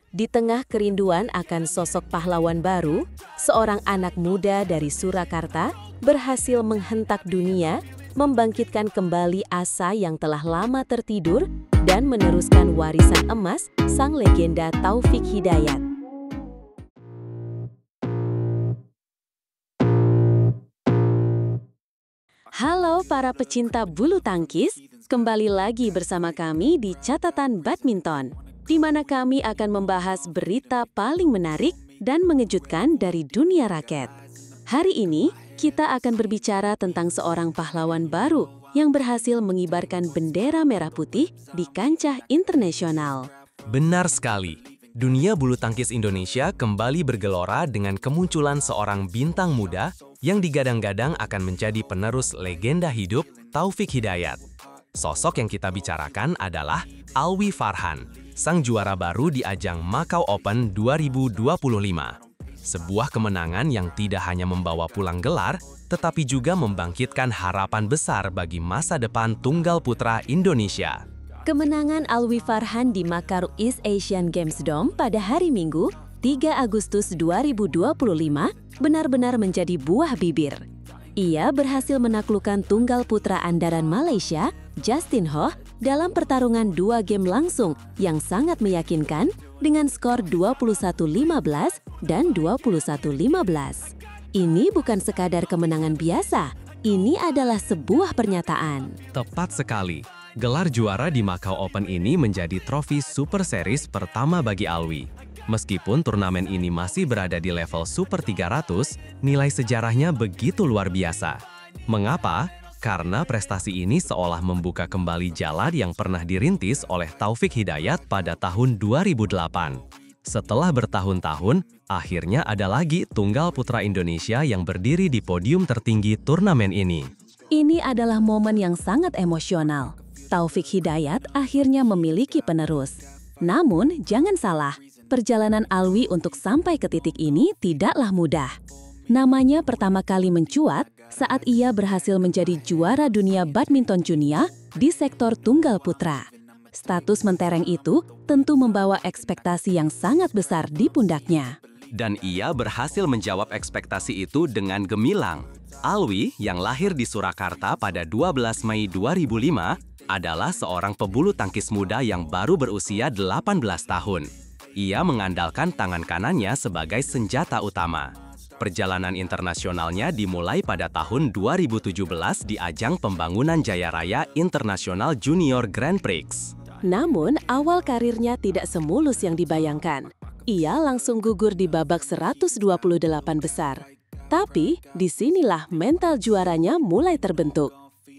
Di tengah kerinduan akan sosok pahlawan baru, seorang anak muda dari Surakarta berhasil menghentak dunia, membangkitkan kembali asa yang telah lama tertidur, dan meneruskan warisan emas sang legenda Taufik Hidayat. Halo para pecinta bulu tangkis, kembali lagi bersama kami di Catatan Badminton, di mana kami akan membahas berita paling menarik dan mengejutkan dari dunia raket. Hari ini, kita akan berbicara tentang seorang pahlawan baru yang berhasil mengibarkan bendera merah putih di kancah internasional. Benar sekali. Dunia bulu tangkis Indonesia kembali bergelora dengan kemunculan seorang bintang muda yang digadang-gadang akan menjadi penerus legenda hidup Taufik Hidayat. Sosok yang kita bicarakan adalah Alwi Farhan, sang juara baru di ajang Macau Open 2025. Sebuah kemenangan yang tidak hanya membawa pulang gelar, tetapi juga membangkitkan harapan besar bagi masa depan tunggal putra Indonesia. Kemenangan Alwi Farhan di Macau East Asian Games Dome pada hari Minggu, 3 Agustus 2025, benar-benar menjadi buah bibir. Ia berhasil menaklukkan tunggal putra andalan Malaysia, Justin Ho, dalam pertarungan 2 game langsung yang sangat meyakinkan dengan skor 21-15 dan 21-15. Ini bukan sekadar kemenangan biasa, ini adalah sebuah pernyataan. Tepat sekali. Gelar juara di Macau Open ini menjadi trofi Super Series pertama bagi Alwi. Meskipun turnamen ini masih berada di level Super 300, nilai sejarahnya begitu luar biasa. Mengapa? Karena prestasi ini seolah membuka kembali jalan yang pernah dirintis oleh Taufik Hidayat pada tahun 2008. Setelah bertahun-tahun, akhirnya ada lagi tunggal putra Indonesia yang berdiri di podium tertinggi turnamen ini. Ini adalah momen yang sangat emosional. Taufik Hidayat akhirnya memiliki penerus. Namun, jangan salah, perjalanan Alwi untuk sampai ke titik ini tidaklah mudah. Namanya pertama kali mencuat saat ia berhasil menjadi juara dunia badminton junior di sektor tunggal putra. Status mentereng itu tentu membawa ekspektasi yang sangat besar di pundaknya. Dan ia berhasil menjawab ekspektasi itu dengan gemilang. Alwi, yang lahir di Surakarta pada 12 Mei 2005, adalah seorang pebulu tangkis muda yang baru berusia 18 tahun. Ia mengandalkan tangan kanannya sebagai senjata utama. Perjalanan internasionalnya dimulai pada tahun 2017 di ajang pembangunan Jaya Raya International Junior Grand Prix. Namun, awal karirnya tidak semulus yang dibayangkan. Ia langsung gugur di babak 128 besar. Tapi, disinilah mental juaranya mulai terbentuk.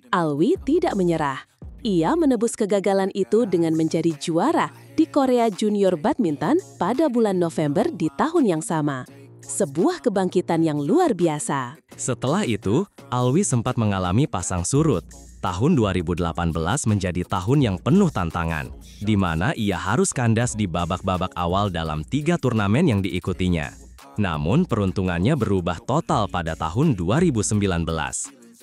Alwi tidak menyerah. Ia menebus kegagalan itu dengan menjadi juara di Korea Junior Badminton pada bulan November di tahun yang sama. Sebuah kebangkitan yang luar biasa. Setelah itu, Alwi sempat mengalami pasang surut. Tahun 2018 menjadi tahun yang penuh tantangan, di mana ia harus kandas di babak-babak awal dalam 3 turnamen yang diikutinya. Namun, peruntungannya berubah total pada tahun 2019.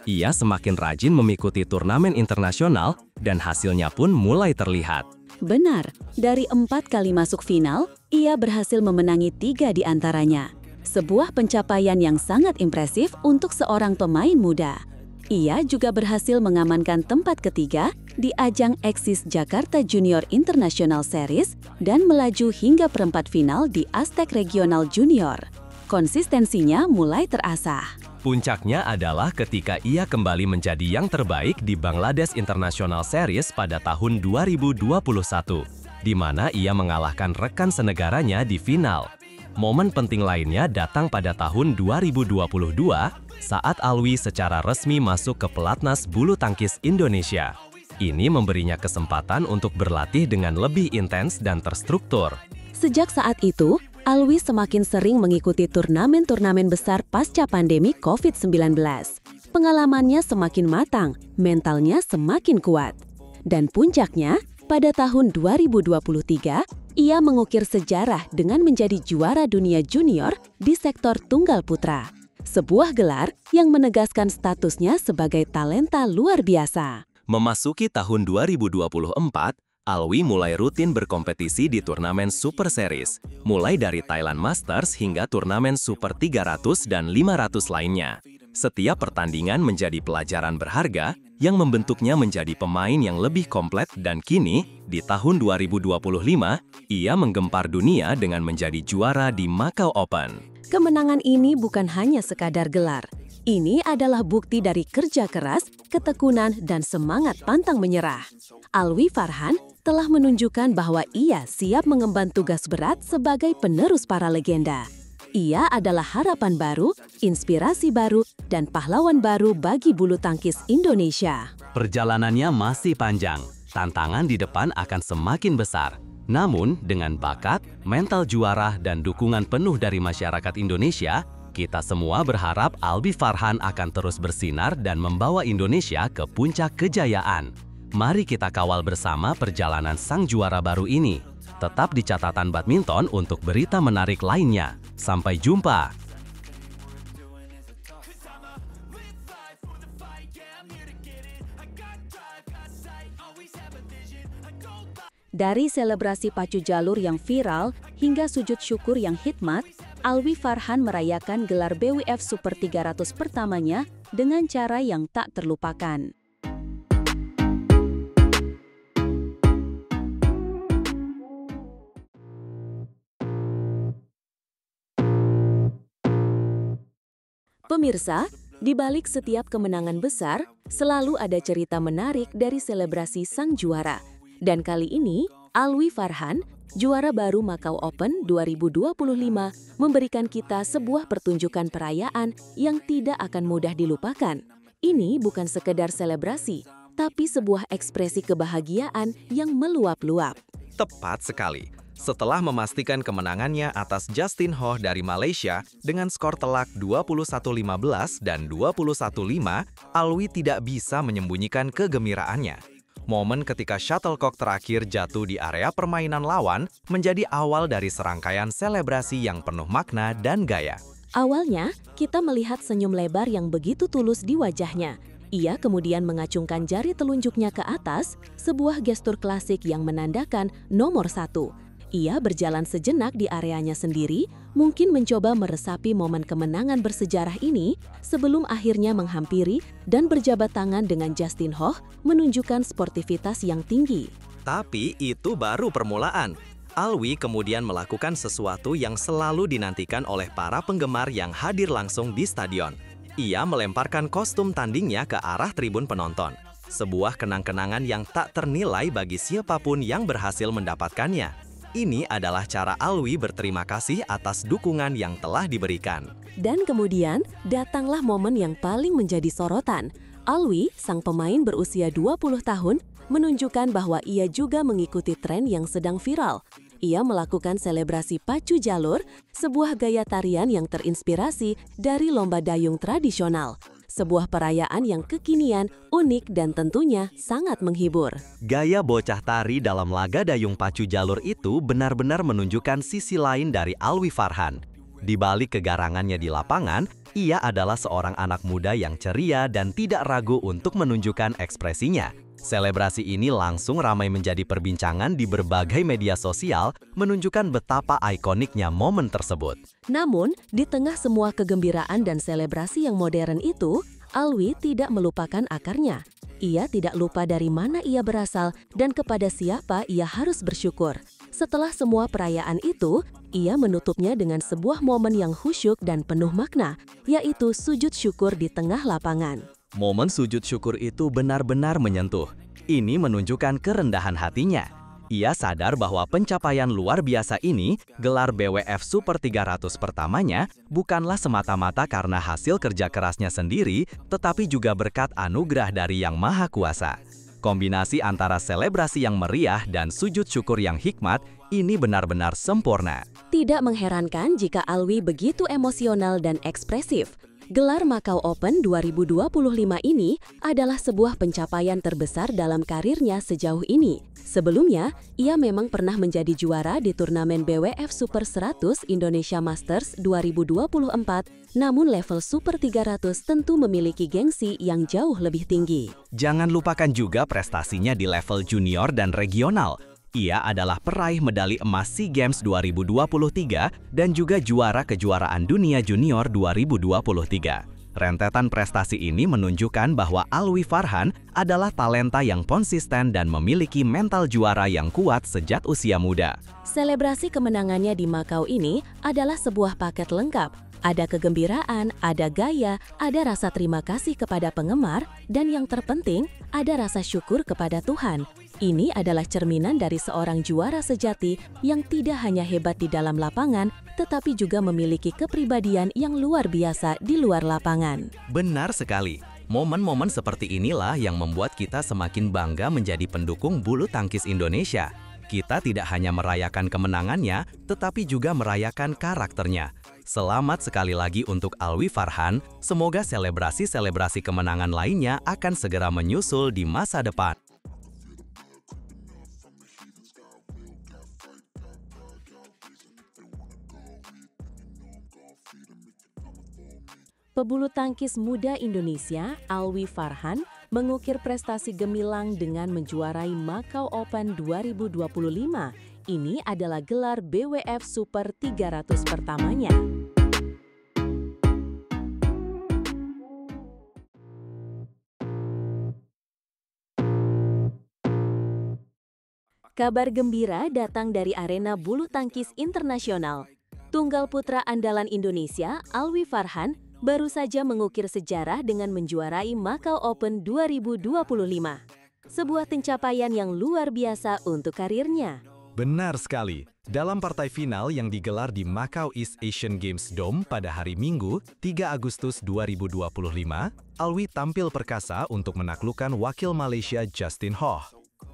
Ia semakin rajin mengikuti turnamen internasional dan hasilnya pun mulai terlihat. Benar, dari 4 kali masuk final, ia berhasil memenangi 3 di antaranya. Sebuah pencapaian yang sangat impresif untuk seorang pemain muda. Ia juga berhasil mengamankan tempat ketiga di ajang Axis Jakarta Junior International Series dan melaju hingga perempat final di Aztec Regional Junior. Konsistensinya mulai terasah. Puncaknya adalah ketika ia kembali menjadi yang terbaik di Bangladesh International Series pada tahun 2021, di mana ia mengalahkan rekan senegaranya di final. Momen penting lainnya datang pada tahun 2022 saat Alwi secara resmi masuk ke pelatnas bulu tangkis Indonesia. Ini memberinya kesempatan untuk berlatih dengan lebih intens dan terstruktur. Sejak saat itu, Alwi semakin sering mengikuti turnamen-turnamen besar pasca pandemi COVID-19. Pengalamannya semakin matang, mentalnya semakin kuat. Dan puncaknya, pada tahun 2023, ia mengukir sejarah dengan menjadi juara dunia junior di sektor tunggal putra. Sebuah gelar yang menegaskan statusnya sebagai talenta luar biasa. Memasuki tahun 2024, Alwi mulai rutin berkompetisi di turnamen Super Series, mulai dari Thailand Masters hingga turnamen Super 300 dan 500 lainnya. Setiap pertandingan menjadi pelajaran berharga yang membentuknya menjadi pemain yang lebih komplet dan kini, di tahun 2025, ia menggempar dunia dengan menjadi juara di Macau Open. Kemenangan ini bukan hanya sekadar gelar. Ini adalah bukti dari kerja keras, ketekunan, dan semangat pantang menyerah. Alwi Farhan telah menunjukkan bahwa ia siap mengemban tugas berat sebagai penerus para legenda. Ia adalah harapan baru, inspirasi baru, dan pahlawan baru bagi bulu tangkis Indonesia. Perjalanannya masih panjang, tantangan di depan akan semakin besar. Namun, dengan bakat, mental juara, dan dukungan penuh dari masyarakat Indonesia, kita semua berharap Alwi Farhan akan terus bersinar dan membawa Indonesia ke puncak kejayaan. Mari kita kawal bersama perjalanan sang juara baru ini. Tetap di catatan badminton untuk berita menarik lainnya. Sampai jumpa! Dari selebrasi pacu jalur yang viral hingga sujud syukur yang hikmat, Alwi Farhan merayakan gelar BWF Super 300 pertamanya dengan cara yang tak terlupakan. Pemirsa, di balik setiap kemenangan besar, selalu ada cerita menarik dari selebrasi sang juara. Dan kali ini, Alwi Farhan, juara baru Macau Open 2025, memberikan kita sebuah pertunjukan perayaan yang tidak akan mudah dilupakan. Ini bukan sekedar selebrasi, tapi sebuah ekspresi kebahagiaan yang meluap-luap. Tepat sekali. Setelah memastikan kemenangannya atas Justin Ho dari Malaysia dengan skor telak 21-15 dan 21-5, Alwi tidak bisa menyembunyikan kegembiraannya. Momen ketika shuttlecock terakhir jatuh di area permainan lawan menjadi awal dari serangkaian selebrasi yang penuh makna dan gaya. Awalnya, kita melihat senyum lebar yang begitu tulus di wajahnya. Ia kemudian mengacungkan jari telunjuknya ke atas, sebuah gestur klasik yang menandakan nomor 1. Ia berjalan sejenak di areanya sendiri, mungkin mencoba meresapi momen kemenangan bersejarah ini sebelum akhirnya menghampiri dan berjabat tangan dengan Justin Ho, menunjukkan sportivitas yang tinggi. Tapi itu baru permulaan. Alwi kemudian melakukan sesuatu yang selalu dinantikan oleh para penggemar yang hadir langsung di stadion. Ia melemparkan kostum tandingnya ke arah tribun penonton. Sebuah kenang-kenangan yang tak ternilai bagi siapapun yang berhasil mendapatkannya. Ini adalah cara Alwi berterima kasih atas dukungan yang telah diberikan. Dan kemudian, datanglah momen yang paling menjadi sorotan. Alwi, sang pemain berusia 20 tahun, menunjukkan bahwa ia juga mengikuti tren yang sedang viral. Ia melakukan selebrasi pacu jalur, sebuah gaya tarian yang terinspirasi dari lomba dayung tradisional. Sebuah perayaan yang kekinian, unik, dan tentunya sangat menghibur. Gaya bocah tari dalam laga dayung pacu jalur itu benar-benar menunjukkan sisi lain dari Alwi Farhan. Di balik kegarangannya di lapangan, ia adalah seorang anak muda yang ceria dan tidak ragu untuk menunjukkan ekspresinya. Selebrasi ini langsung ramai menjadi perbincangan di berbagai media sosial, menunjukkan betapa ikoniknya momen tersebut. Namun, di tengah semua kegembiraan dan selebrasi yang modern itu, Alwi tidak melupakan akarnya. Ia tidak lupa dari mana ia berasal dan kepada siapa ia harus bersyukur. Setelah semua perayaan itu, ia menutupnya dengan sebuah momen yang khusyuk dan penuh makna, yaitu sujud syukur di tengah lapangan. Momen sujud syukur itu benar-benar menyentuh. Ini menunjukkan kerendahan hatinya. Ia sadar bahwa pencapaian luar biasa ini, gelar BWF Super 300 pertamanya, bukanlah semata-mata karena hasil kerja kerasnya sendiri, tetapi juga berkat anugerah dari Yang Maha Kuasa. Kombinasi antara selebrasi yang meriah dan sujud syukur yang hikmat, ini benar-benar sempurna. Tidak mengherankan jika Alwi begitu emosional dan ekspresif. Gelar Macau Open 2025 ini adalah sebuah pencapaian terbesar dalam karirnya sejauh ini. Sebelumnya, ia memang pernah menjadi juara di turnamen BWF Super 100 Indonesia Masters 2024, namun level Super 300 tentu memiliki gengsi yang jauh lebih tinggi. Jangan lupakan juga prestasinya di level junior dan regional. Ia adalah peraih medali emas SEA Games 2023 dan juga juara kejuaraan dunia junior 2023. Rentetan prestasi ini menunjukkan bahwa Alwi Farhan adalah talenta yang konsisten dan memiliki mental juara yang kuat sejak usia muda. Selebrasi kemenangannya di Macau ini adalah sebuah paket lengkap. Ada kegembiraan, ada gaya, ada rasa terima kasih kepada penggemar, dan yang terpenting, ada rasa syukur kepada Tuhan. Ini adalah cerminan dari seorang juara sejati yang tidak hanya hebat di dalam lapangan, tetapi juga memiliki kepribadian yang luar biasa di luar lapangan. Benar sekali. Momen-momen seperti inilah yang membuat kita semakin bangga menjadi pendukung bulu tangkis Indonesia. Kita tidak hanya merayakan kemenangannya, tetapi juga merayakan karakternya. Selamat sekali lagi untuk Alwi Farhan, semoga selebrasi-selebrasi kemenangan lainnya akan segera menyusul di masa depan. Pebulu tangkis muda Indonesia, Alwi Farhan, mengukir prestasi gemilang dengan menjuarai Macau Open 2025. Ini adalah gelar BWF Super 300 pertamanya. Kabar gembira datang dari arena bulu tangkis internasional. Tunggal putra andalan Indonesia, Alwi Farhan, baru saja mengukir sejarah dengan menjuarai Macau Open 2025. Sebuah pencapaian yang luar biasa untuk karirnya. Benar sekali. Dalam partai final yang digelar di Macau East Asian Games Dome pada hari Minggu, 3 Agustus 2025, Alwi tampil perkasa untuk menaklukkan wakil Malaysia Justin Ho.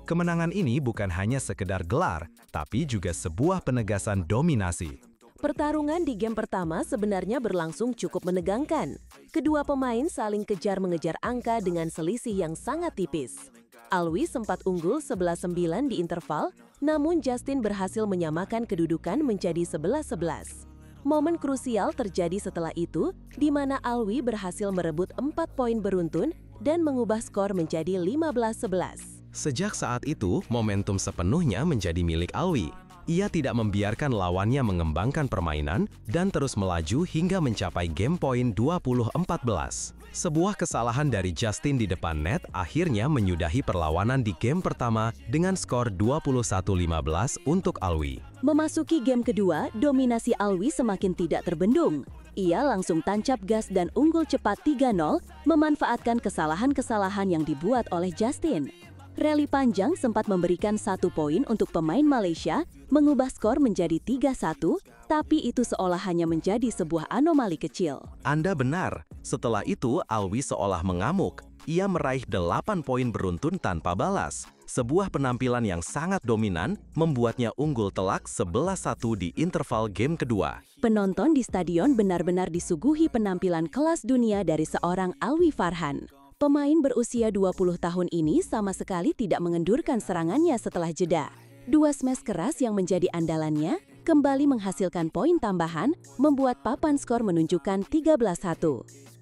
Kemenangan ini bukan hanya sekedar gelar, tapi juga sebuah penegasan dominasi. Pertarungan di game pertama sebenarnya berlangsung cukup menegangkan. Kedua pemain saling kejar-mengejar angka dengan selisih yang sangat tipis. Alwi sempat unggul 11-9 di interval, namun Justin berhasil menyamakan kedudukan menjadi 11-11. Momen krusial terjadi setelah itu, di mana Alwi berhasil merebut 4 poin beruntun dan mengubah skor menjadi 15-11. Sejak saat itu, momentum sepenuhnya menjadi milik Alwi. Ia tidak membiarkan lawannya mengembangkan permainan dan terus melaju hingga mencapai game point 20-14. Sebuah kesalahan dari Justin di depan net akhirnya menyudahi perlawanan di game pertama dengan skor 21-15 untuk Alwi. Memasuki game kedua, dominasi Alwi semakin tidak terbendung. Ia langsung tancap gas dan unggul cepat 3-0, memanfaatkan kesalahan-kesalahan yang dibuat oleh Justin. Rally panjang sempat memberikan 1 poin untuk pemain Malaysia, mengubah skor menjadi 3-1, tapi itu seolah hanya menjadi sebuah anomali kecil. Anda benar. Setelah itu, Alwi seolah mengamuk. Ia meraih 8 poin beruntun tanpa balas. Sebuah penampilan yang sangat dominan membuatnya unggul telak 11-1 di interval game kedua. Penonton di stadion benar-benar disuguhi penampilan kelas dunia dari seorang Alwi Farhan. Pemain berusia 20 tahun ini sama sekali tidak mengendurkan serangannya setelah jeda. 2 smash keras yang menjadi andalannya kembali menghasilkan poin tambahan, membuat papan skor menunjukkan 13-1.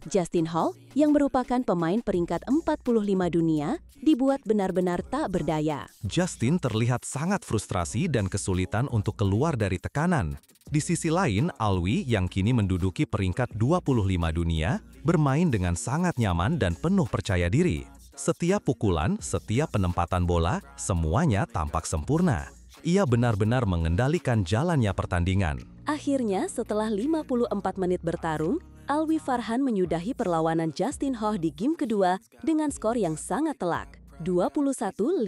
Justin Ho, yang merupakan pemain peringkat 45 dunia, dibuat benar-benar tak berdaya. Justin terlihat sangat frustrasi dan kesulitan untuk keluar dari tekanan. Di sisi lain, Alwi yang kini menduduki peringkat 25 dunia, bermain dengan sangat nyaman dan penuh percaya diri. Setiap pukulan, setiap penempatan bola, semuanya tampak sempurna. Ia benar-benar mengendalikan jalannya pertandingan. Akhirnya, setelah 54 menit bertarung, Alwi Farhan menyudahi perlawanan Justin Ho di game kedua dengan skor yang sangat telak, 21-5.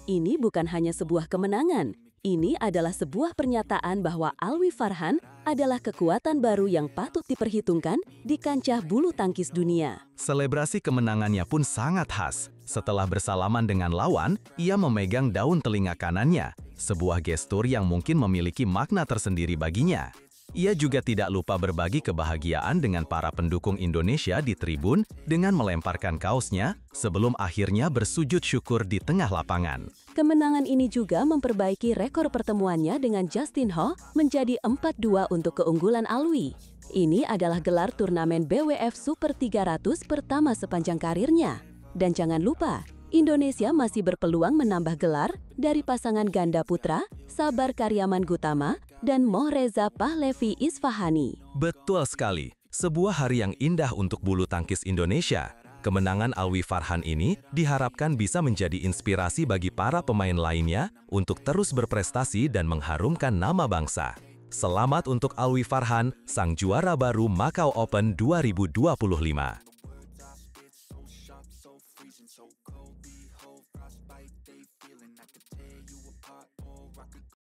Ini bukan hanya sebuah kemenangan, ini adalah sebuah pernyataan bahwa Alwi Farhan adalah kekuatan baru yang patut diperhitungkan di kancah bulu tangkis dunia. Selebrasi kemenangannya pun sangat khas. Setelah bersalaman dengan lawan, ia memegang daun telinga kanannya, sebuah gestur yang mungkin memiliki makna tersendiri baginya. Ia juga tidak lupa berbagi kebahagiaan dengan para pendukung Indonesia di tribun dengan melemparkan kaosnya sebelum akhirnya bersujud syukur di tengah lapangan. Kemenangan ini juga memperbaiki rekor pertemuannya dengan Justin Ho menjadi 4-2 untuk keunggulan Alwi. Ini adalah gelar turnamen BWF Super 300 pertama sepanjang karirnya. Dan jangan lupa, Indonesia masih berpeluang menambah gelar dari pasangan ganda putra Sabar Karyaman Gutama dan Mohreza Pahlavi Isfahani. Betul sekali, sebuah hari yang indah untuk bulu tangkis Indonesia. Kemenangan Alwi Farhan ini diharapkan bisa menjadi inspirasi bagi para pemain lainnya untuk terus berprestasi dan mengharumkan nama bangsa. Selamat untuk Alwi Farhan, sang juara baru Macau Open 2025.